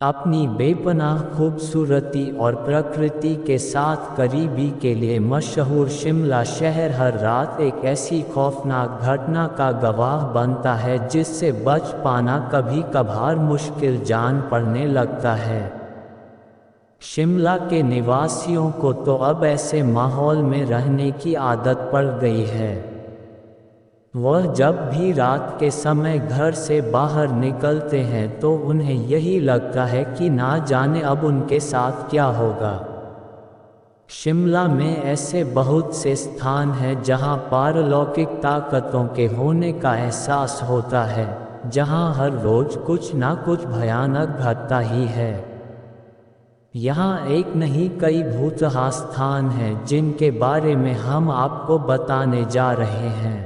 अपनी बेपनाह खूबसूरती और प्रकृति के साथ करीबी के लिए मशहूर शिमला शहर हर रात एक ऐसी खौफनाक घटना का गवाह बनता है जिससे बच पाना कभी कभार मुश्किल जान पड़ने लगता है। शिमला के निवासियों को तो अब ऐसे माहौल में रहने की आदत पड़ गई है। वह जब भी रात के समय घर से बाहर निकलते हैं तो उन्हें यही लगता है कि ना जाने अब उनके साथ क्या होगा। शिमला में ऐसे बहुत से स्थान हैं जहां पारलौकिक ताकतों के होने का एहसास होता है, जहां हर रोज कुछ ना कुछ भयानक घटता ही है। यहाँ एक नहीं कई भूतहा स्थान हैं जिनके बारे में हम आपको बताने जा रहे हैं।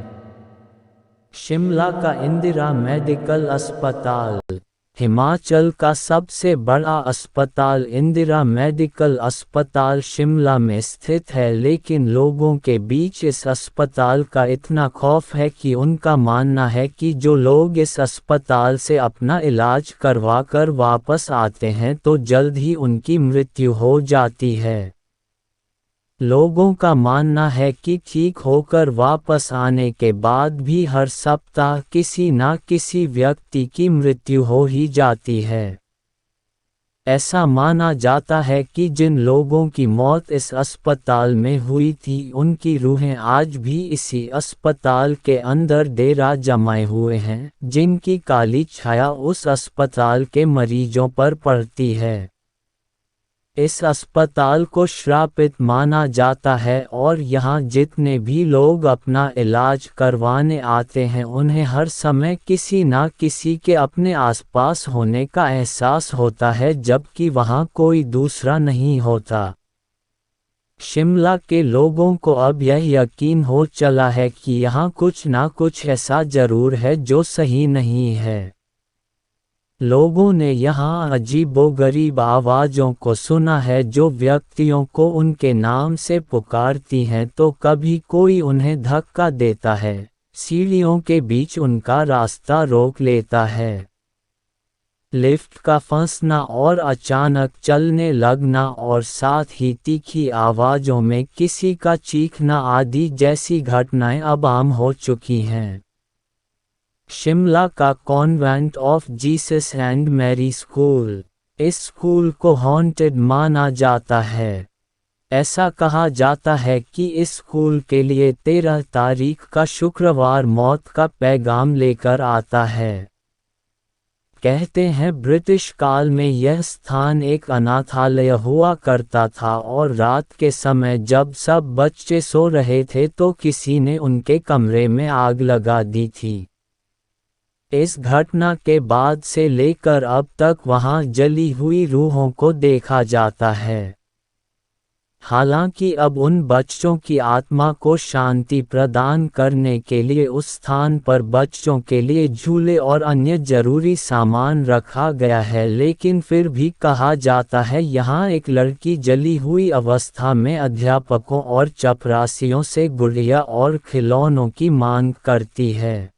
शिमला का इंदिरा मेडिकल अस्पताल। हिमाचल का सबसे बड़ा अस्पताल इंदिरा मेडिकल अस्पताल शिमला में स्थित है, लेकिन लोगों के बीच इस अस्पताल का इतना खौफ है कि उनका मानना है कि जो लोग इस अस्पताल से अपना इलाज करवाकर वापस आते हैं तो जल्द ही उनकी मृत्यु हो जाती है। लोगों का मानना है कि ठीक होकर वापस आने के बाद भी हर सप्ताह किसी न किसी व्यक्ति की मृत्यु हो ही जाती है। ऐसा माना जाता है कि जिन लोगों की मौत इस अस्पताल में हुई थी उनकी रूहें आज भी इसी अस्पताल के अंदर डेरा जमाए हुए हैं, जिनकी काली छाया उस अस्पताल के मरीजों पर पड़ती है। इस अस्पताल को श्रापित माना जाता है और यहाँ जितने भी लोग अपना इलाज करवाने आते हैं उन्हें हर समय किसी न किसी के अपने आसपास होने का एहसास होता है, जबकि वहाँ कोई दूसरा नहीं होता। शिमला के लोगों को अब यह यकीन हो चला है कि यहाँ कुछ ना कुछ ऐसा जरूर है जो सही नहीं है। लोगों ने यहाँ अजीबोगरीब आवाज़ों को सुना है जो व्यक्तियों को उनके नाम से पुकारती हैं, तो कभी कोई उन्हें धक्का देता है, सीढ़ियों के बीच उनका रास्ता रोक लेता है। लिफ्ट का फंसना और अचानक चलने लगना और साथ ही तीखी आवाज़ों में किसी का चीखना आदि जैसी घटनाएं अब आम हो चुकी हैं। शिमला का convent of Jesus and Mary school. इस स्कूल को हॉन्टेड माना जाता है। ऐसा कहा जाता है कि इस स्कूल के लिए 13 तारीख का शुक्रवार मौत का पैगाम लेकर आता है। कहते हैं ब्रिटिश काल में यह स्थान एक अनाथालय हुआ करता था और रात के समय जब सब बच्चे सो रहे थे तो किसी ने उनके कमरे में आग लगा दी थी। इस घटना के बाद से लेकर अब तक वहां जली हुई रूहों को देखा जाता है। हालांकि अब उन बच्चों की आत्मा को शांति प्रदान करने के लिए उस स्थान पर बच्चों के लिए झूले और अन्य जरूरी सामान रखा गया है, लेकिन फिर भी कहा जाता है यहाँ एक लड़की जली हुई अवस्था में अध्यापकों और चपरासियों से गुड़िया और खिलौनों की मांग करती है।